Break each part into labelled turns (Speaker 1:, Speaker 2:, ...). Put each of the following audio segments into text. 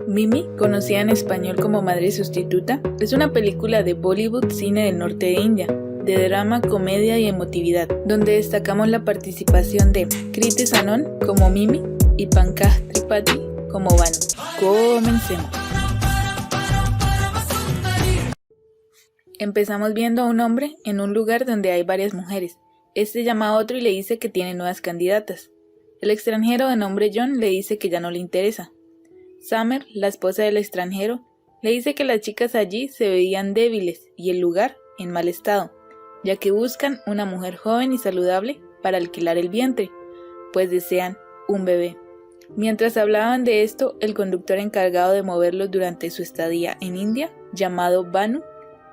Speaker 1: Mimi, conocida en español como Madre Sustituta, es una película de Bollywood, cine del norte de India, de drama, comedia y emotividad, donde destacamos la participación de Kriti Sanon como Mimi y Pankaj Tripathi como Banu. Comencemos. Empezamos viendo a un hombre en un lugar donde hay varias mujeres. Este llama a otro y le dice que tiene nuevas candidatas. El extranjero de nombre John le dice que ya no le interesa. Summer, la esposa del extranjero, le dice que las chicas allí se veían débiles y el lugar en mal estado, ya que buscan una mujer joven y saludable para alquilar el vientre, pues desean un bebé. Mientras hablaban de esto, el conductor encargado de moverlos durante su estadía en India, llamado Banu,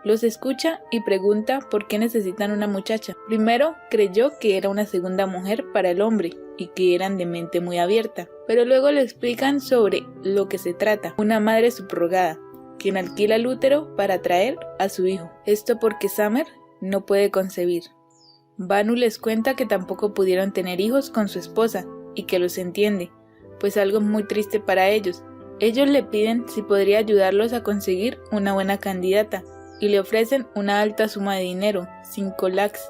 Speaker 1: los escucha y pregunta por qué necesitan una muchacha. Primero creyó que era una segunda mujer para el hombre y que eran de mente muy abierta, pero luego le explican sobre lo que se trata, una madre subrogada, quien alquila el útero para traer a su hijo. Esto porque Summer no puede concebir. Banu les cuenta que tampoco pudieron tener hijos con su esposa y que los entiende, pues algo muy triste para ellos. Ellos le piden si podría ayudarlos a conseguir una buena candidata, y le ofrecen una alta suma de dinero, 5 lakhs,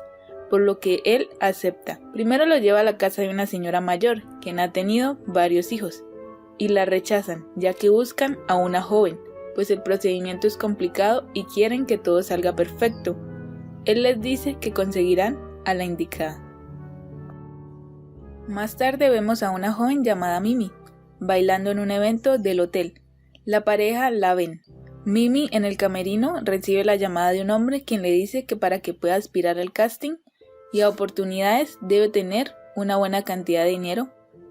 Speaker 1: por lo que él acepta. Primero lo lleva a la casa de una señora mayor, quien ha tenido varios hijos, y la rechazan, ya que buscan a una joven, pues el procedimiento es complicado y quieren que todo salga perfecto. Él les dice que conseguirán a la indicada. Más tarde vemos a una joven llamada Mimi, bailando en un evento del hotel. La pareja la ven. Mimi en el camerino recibe la llamada de un hombre quien le dice que para que pueda aspirar al casting y a oportunidades debe tener una buena cantidad de dinero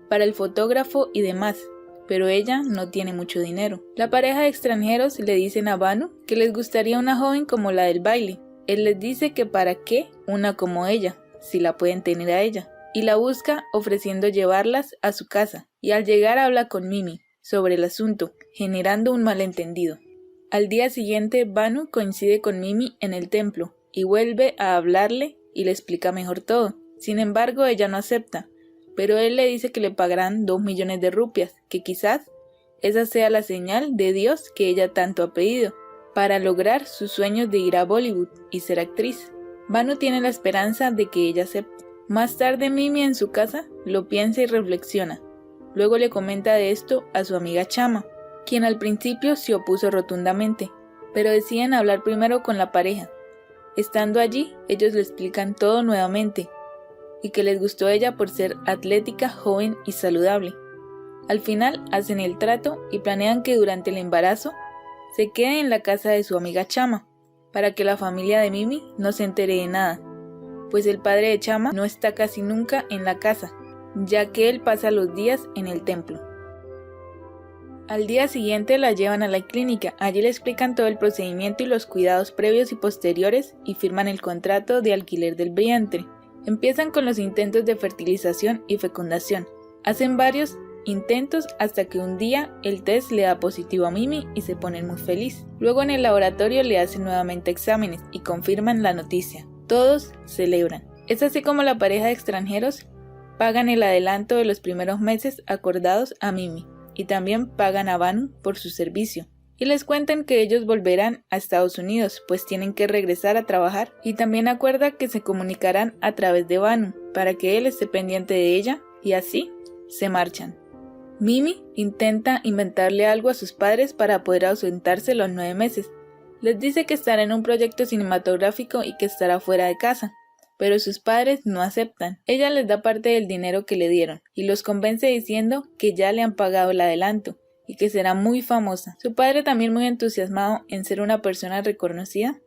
Speaker 1: para el fotógrafo y demás, pero ella no tiene mucho dinero. La pareja de extranjeros le dicen a Banu que les gustaría una joven como la del baile. Él les dice que para qué una como ella, si la pueden tener a ella, y la busca ofreciendo llevarlas a su casa, y al llegar habla con Mimi sobre el asunto, generando un malentendido. Al día siguiente, Banu coincide con Mimi en el templo y vuelve a hablarle y le explica mejor todo. Sin embargo, ella no acepta, pero él le dice que le pagarán 2 millones de rupias, que quizás esa sea la señal de Dios que ella tanto ha pedido, para lograr sus sueños de ir a Bollywood y ser actriz. Banu tiene la esperanza de que ella acepte. Más tarde, Mimi en su casa lo piensa y reflexiona. Luego le comenta de esto a su amiga Chama, quien al principio se opuso rotundamente, pero deciden hablar primero con la pareja. Estando allí, ellos le explican todo nuevamente, y que les gustó ella por ser atlética, joven y saludable. Al final hacen el trato y planean que durante el embarazo se quede en la casa de su amiga Chama, para que la familia de Mimi no se entere de nada, pues el padre de Chama no está casi nunca en la casa, ya que él pasa los días en el templo. Al día siguiente la llevan a la clínica, allí le explican todo el procedimiento y los cuidados previos y posteriores y firman el contrato de alquiler del vientre. Empiezan con los intentos de fertilización y fecundación. Hacen varios intentos hasta que un día el test le da positivo a Mimi y se ponen muy feliz. Luego en el laboratorio le hacen nuevamente exámenes y confirman la noticia. Todos celebran. Es así como la pareja de extranjeros pagan el adelanto de los primeros meses acordados a Mimi. Y también pagan a Banu por su servicio. Y les cuentan que ellos volverán a Estados Unidos, pues tienen que regresar a trabajar. Y también acuerda que se comunicarán a través de Banu, para que él esté pendiente de ella, y así se marchan. Mimi intenta inventarle algo a sus padres para poder ausentarse los 9 meses. Les dice que estará en un proyecto cinematográfico y que estará fuera de casa, pero sus padres no aceptan. Ella les da parte del dinero que le dieron y los convence diciendo que ya le han pagado el adelanto y que será muy famosa. Su padre, también muy entusiasmado en ser una persona reconocida,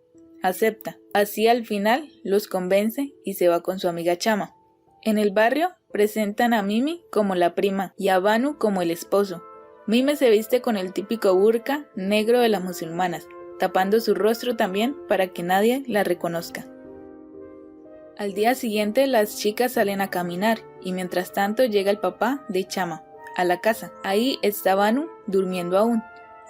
Speaker 1: acepta. Así al final los convence y se va con su amiga Chama. En el barrio presentan a Mimi como la prima y a Banu como el esposo. Mimi se viste con el típico burka negro de las musulmanas, tapando su rostro también para que nadie la reconozca. Al día siguiente las chicas salen a caminar y mientras tanto llega el papá de Chama a la casa. Ahí está Banu durmiendo aún.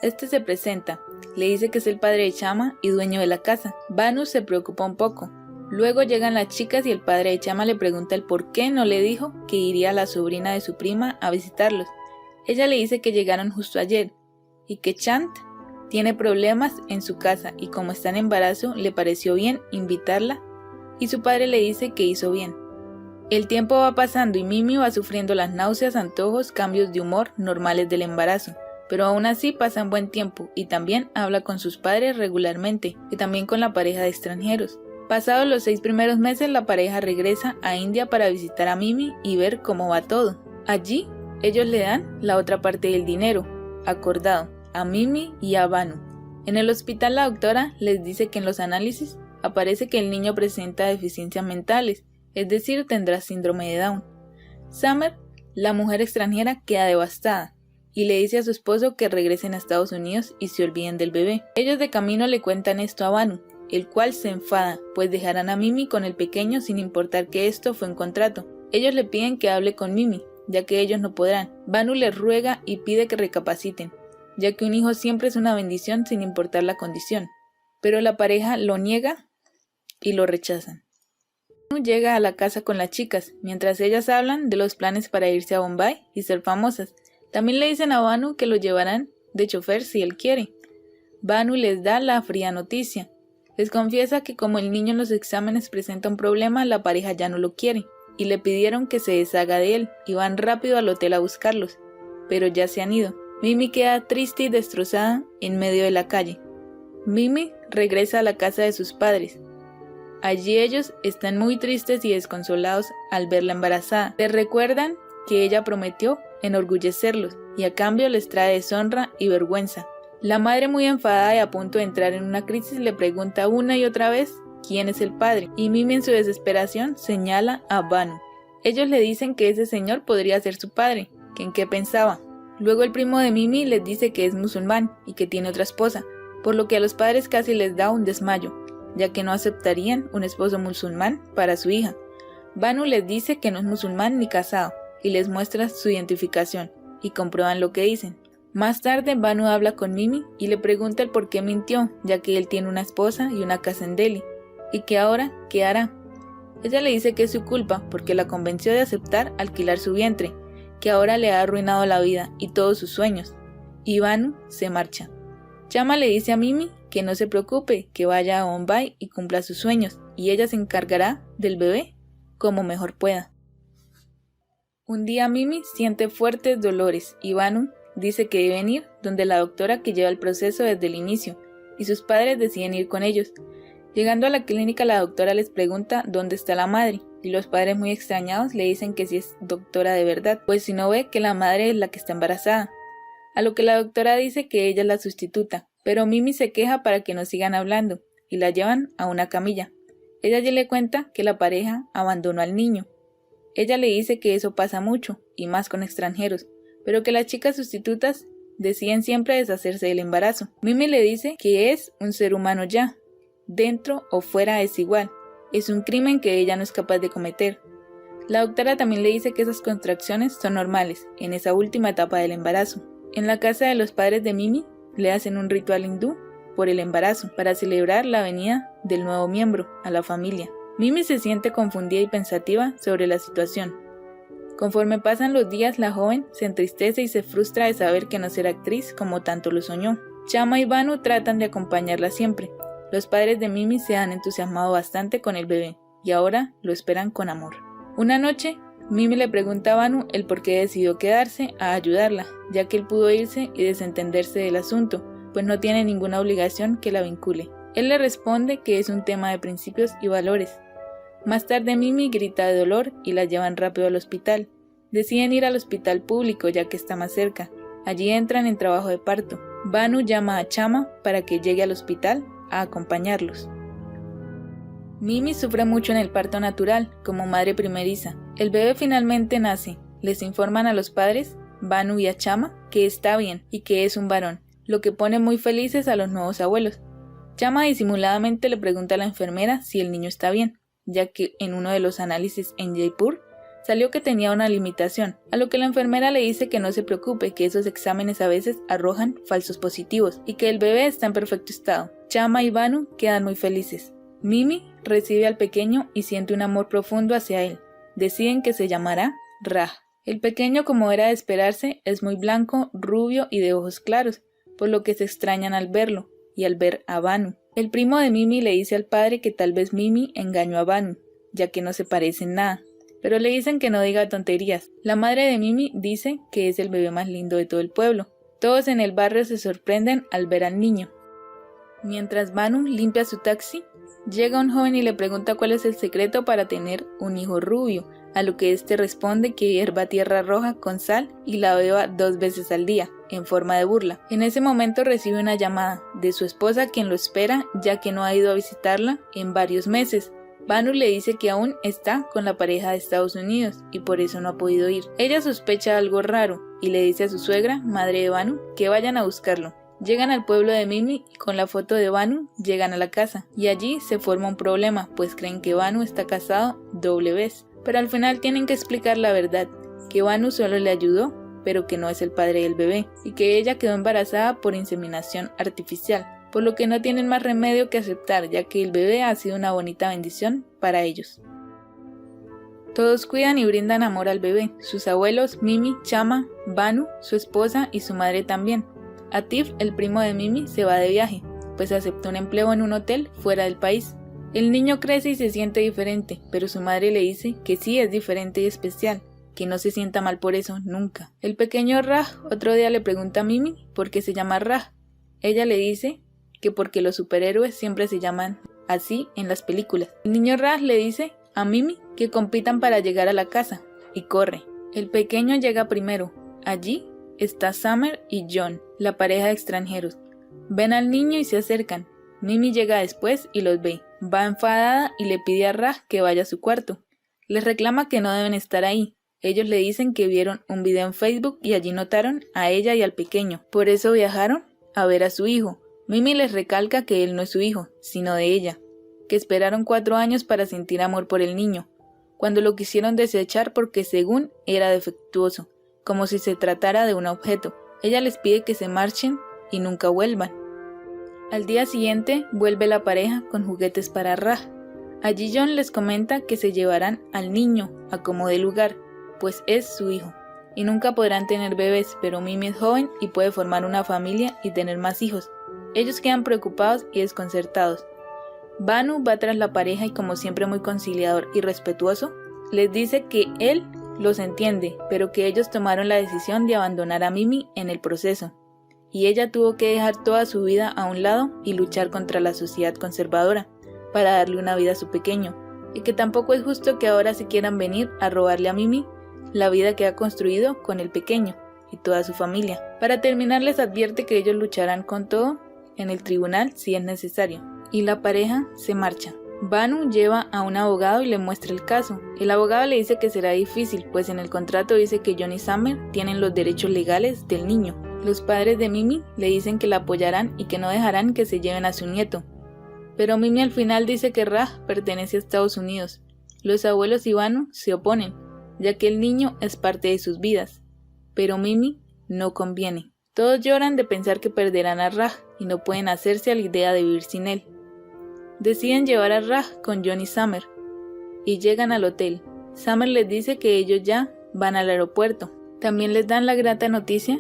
Speaker 1: Este se presenta, le dice que es el padre de Chama y dueño de la casa. Banu se preocupa un poco. Luego llegan las chicas y el padre de Chama le pregunta el por qué no le dijo que iría la sobrina de su prima a visitarlos. Ella le dice que llegaron justo ayer y que Chant tiene problemas en su casa y como está en embarazo le pareció bien invitarla y su padre le dice que hizo bien. El tiempo va pasando y Mimi va sufriendo las náuseas, antojos, cambios de humor normales del embarazo, pero aún así pasan buen tiempo y también habla con sus padres regularmente y también con la pareja de extranjeros. Pasados los 6 primeros meses la pareja regresa a India para visitar a Mimi y ver cómo va todo. Allí ellos le dan la otra parte del dinero, acordado, a Mimi y a Banu. En el hospital la doctora les dice que en los análisis aparece que el niño presenta deficiencias mentales, es decir, tendrá síndrome de Down. Summer, la mujer extranjera, queda devastada y le dice a su esposo que regresen a Estados Unidos y se olviden del bebé. Ellos de camino le cuentan esto a Banu, el cual se enfada, pues dejarán a Mimi con el pequeño sin importar que esto fue un contrato. Ellos le piden que hable con Mimi, ya que ellos no podrán. Banu les ruega y pide que recapaciten, ya que un hijo siempre es una bendición sin importar la condición. Pero la pareja lo niega y lo rechazan. Banu llega a la casa con las chicas, mientras ellas hablan de los planes para irse a Bombay y ser famosas. También le dicen a Banu que lo llevarán de chofer si él quiere. Banu les da la fría noticia. Les confiesa que como el niño en los exámenes presenta un problema, la pareja ya no lo quiere, y le pidieron que se deshaga de él, y van rápido al hotel a buscarlos, pero ya se han ido. Mimi queda triste y destrozada en medio de la calle. Mimi regresa a la casa de sus padres. Allí ellos están muy tristes y desconsolados al verla embarazada. Les recuerdan que ella prometió enorgullecerlos, y a cambio les trae deshonra y vergüenza. La madre, muy enfadada y a punto de entrar en una crisis, le pregunta una y otra vez quién es el padre, y Mimi en su desesperación señala a Banu. Ellos le dicen que ese señor podría ser su padre, que en qué pensaba. Luego el primo de Mimi les dice que es musulmán y que tiene otra esposa, por lo que a los padres casi les da un desmayo, ya que no aceptarían un esposo musulmán para su hija. Banu les dice que no es musulmán ni casado, y les muestra su identificación, y comprueban lo que dicen. Más tarde, Banu habla con Mimi y le pregunta el por qué mintió, ya que él tiene una esposa y una casa en Delhi, y que ahora, ¿qué hará? Ella le dice que es su culpa porque la convenció de aceptar alquilar su vientre, que ahora le ha arruinado la vida y todos sus sueños, y Banu se marcha. Chama le dice a Mimi que no se preocupe, que vaya a Bombay y cumpla sus sueños, y ella se encargará del bebé como mejor pueda. Un día Mimi siente fuertes dolores y Banu dice que deben ir donde la doctora que lleva el proceso desde el inicio, y sus padres deciden ir con ellos. Llegando a la clínica, la doctora les pregunta dónde está la madre, y los padres, muy extrañados, le dicen que si es doctora de verdad, pues si no ve que la madre es la que está embarazada. A lo que la doctora dice que ella es la sustituta, pero Mimi se queja para que no sigan hablando, y la llevan a una camilla. Ella ya le cuenta que la pareja abandonó al niño. Ella le dice que eso pasa mucho, y más con extranjeros, pero que las chicas sustitutas deciden siempre deshacerse del embarazo. Mimi le dice que es un ser humano ya, dentro o fuera es igual, es un crimen que ella no es capaz de cometer. La doctora también le dice que esas contracciones son normales en esa última etapa del embarazo. En la casa de los padres de Mimi le hacen un ritual hindú por el embarazo para celebrar la venida del nuevo miembro a la familia. Mimi se siente confundida y pensativa sobre la situación. Conforme pasan los días, la joven se entristece y se frustra de saber que no será actriz como tanto lo soñó. Chama y Banu tratan de acompañarla siempre. Los padres de Mimi se han entusiasmado bastante con el bebé y ahora lo esperan con amor. Una noche, Mimi le pregunta a Banu el por qué decidió quedarse a ayudarla, ya que él pudo irse y desentenderse del asunto, pues no tiene ninguna obligación que la vincule. Él le responde que es un tema de principios y valores. Más tarde Mimi grita de dolor y la llevan rápido al hospital. Deciden ir al hospital público ya que está más cerca. Allí entran en trabajo de parto. Banu llama a Chama para que llegue al hospital a acompañarlos. Mimi sufre mucho en el parto natural, como madre primeriza. El bebé finalmente nace. Les informan a los padres, Banu y a Chama, que está bien y que es un varón, lo que pone muy felices a los nuevos abuelos. Chama disimuladamente le pregunta a la enfermera si el niño está bien, ya que en uno de los análisis en Jaipur salió que tenía una limitación, a lo que la enfermera le dice que no se preocupe, que esos exámenes a veces arrojan falsos positivos y que el bebé está en perfecto estado. Chama y Banu quedan muy felices. Mimi recibe al pequeño y siente un amor profundo hacia él. Deciden que se llamará Raj. El pequeño, como era de esperarse, es muy blanco, rubio y de ojos claros, por lo que se extrañan al verlo y al ver a Banu. El primo de Mimi le dice al padre que tal vez Mimi engañó a Banu, ya que no se parecen nada, pero le dicen que no diga tonterías. La madre de Mimi dice que es el bebé más lindo de todo el pueblo. Todos en el barrio se sorprenden al ver al niño. Mientras Banu limpia su taxi, llega un joven y le pregunta cuál es el secreto para tener un hijo rubio, a lo que éste responde que hierva tierra roja con sal y la beba 2 veces al día, en forma de burla. En ese momento recibe una llamada de su esposa, quien lo espera ya que no ha ido a visitarla en varios meses. Banu le dice que aún está con la pareja de Estados Unidos y por eso no ha podido ir. Ella sospecha algo raro y le dice a su suegra, madre de Banu, que vayan a buscarlo. Llegan al pueblo de Mimi y con la foto de Banu llegan a la casa y allí se forma un problema, pues creen que Banu está casado doble vez. Pero al final tienen que explicar la verdad, que Banu solo le ayudó, pero que no es el padre del bebé, y que ella quedó embarazada por inseminación artificial, por lo que no tienen más remedio que aceptar, ya que el bebé ha sido una bonita bendición para ellos. Todos cuidan y brindan amor al bebé, sus abuelos, Mimi, Chama, Banu, su esposa y su madre también. Atif, el primo de Mimi, se va de viaje, pues aceptó un empleo en un hotel fuera del país. El niño crece y se siente diferente, pero su madre le dice que sí es diferente y especial, que no se sienta mal por eso, nunca. El pequeño Raj otro día le pregunta a Mimi por qué se llama Raj. Ella le dice que porque los superhéroes siempre se llaman así en las películas. El niño Raj le dice a Mimi que compitan para llegar a la casa, y corre. El pequeño llega primero. Allí está Summer y John, la pareja de extranjeros. Ven al niño y se acercan. Mimi llega después y los ve. Va enfadada y le pide a Raj que vaya a su cuarto. Les reclama que no deben estar ahí. Ellos le dicen que vieron un video en Facebook y allí notaron a ella y al pequeño. Por eso viajaron a ver a su hijo. Mimi les recalca que él no es su hijo, sino de ella. Que esperaron 4 años para sentir amor por el niño, cuando lo quisieron desechar porque según era defectuoso, como si se tratara de un objeto. Ella les pide que se marchen y nunca vuelvan. Al día siguiente vuelve la pareja con juguetes para Raj. Allí John les comenta que se llevarán al niño a como dé lugar, pues es su hijo, y nunca podrán tener bebés, pero Mimi es joven y puede formar una familia y tener más hijos. Ellos quedan preocupados y desconcertados. Banu va tras la pareja y como siempre muy conciliador y respetuoso, les dice que él los entiende, pero que ellos tomaron la decisión de abandonar a Mimi en el proceso. Y ella tuvo que dejar toda su vida a un lado y luchar contra la sociedad conservadora para darle una vida a su pequeño, y que tampoco es justo que ahora se quieran venir a robarle a Mimi la vida que ha construido con el pequeño y toda su familia. Para terminar les advierte que ellos lucharán con todo en el tribunal si es necesario, y la pareja se marcha. Banu lleva a un abogado y le muestra el caso. El abogado le dice que será difícil, pues en el contrato dice que John y Summer tienen los derechos legales del niño. Los padres de Mimi le dicen que la apoyarán y que no dejarán que se lleven a su nieto. Pero Mimi al final dice que Raj pertenece a Estados Unidos. Los abuelos y Banu se oponen, ya que el niño es parte de sus vidas. Pero Mimi no conviene. Todos lloran de pensar que perderán a Raj y no pueden hacerse a la idea de vivir sin él. Deciden llevar a Raj con John y Summer y llegan al hotel. Summer les dice que ellos ya van al aeropuerto. También les dan la grata noticia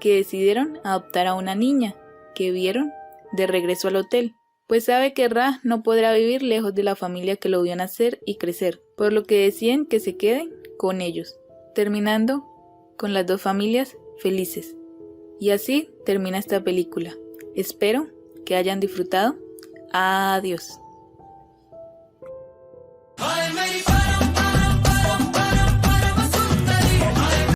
Speaker 1: que decidieron adoptar a una niña que vieron de regreso al hotel, pues sabe que Raj no podrá vivir lejos de la familia que lo vio nacer y crecer, por lo que deciden que se queden con ellos, terminando con las 2 familias felices. Y así termina esta película. Espero que hayan disfrutado. Adiós.